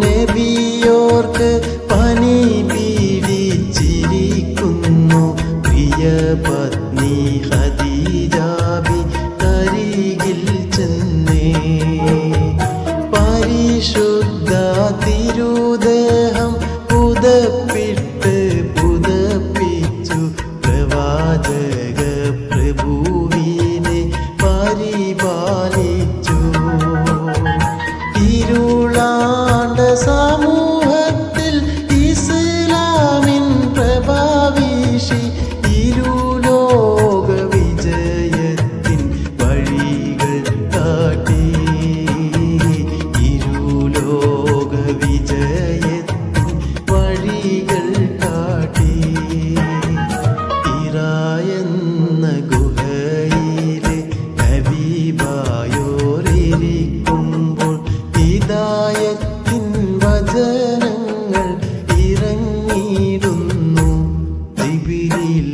നബിയോർക്ക് പനി പീഡിച്ചിരിക്കുന്നു. പ്രിയ പത്നി ഖദീജാബി കരികിൽ ചെന്നേ പരിശുദ്ധ തിരുദേഹം പുതപ്പിട്ട് പുതപ്പിച്ചു പ്രവാചക പ്രഭുവിനെ പരിപാലിച്ചു. ഇരുളാണ്ട സമൂഹത്തിൽ ഇസ്ലാമിൻ പ്രഭാവീശി ഇരുലോക വിജയത്തിൻ വഴികൾ കാട്ടി. ഇരുലോക വിജയത്തിൻ വഴികൾ കാട്ടി. ഇറായെന്ന ഗുഹയിലെ ഹബീബായോരിക്കുമ്പോൾ ഹിദായത്തിൻ വചനങ്ങൾ ഇറങ്ങിയിടുന്നു. ജിബ്രീൽ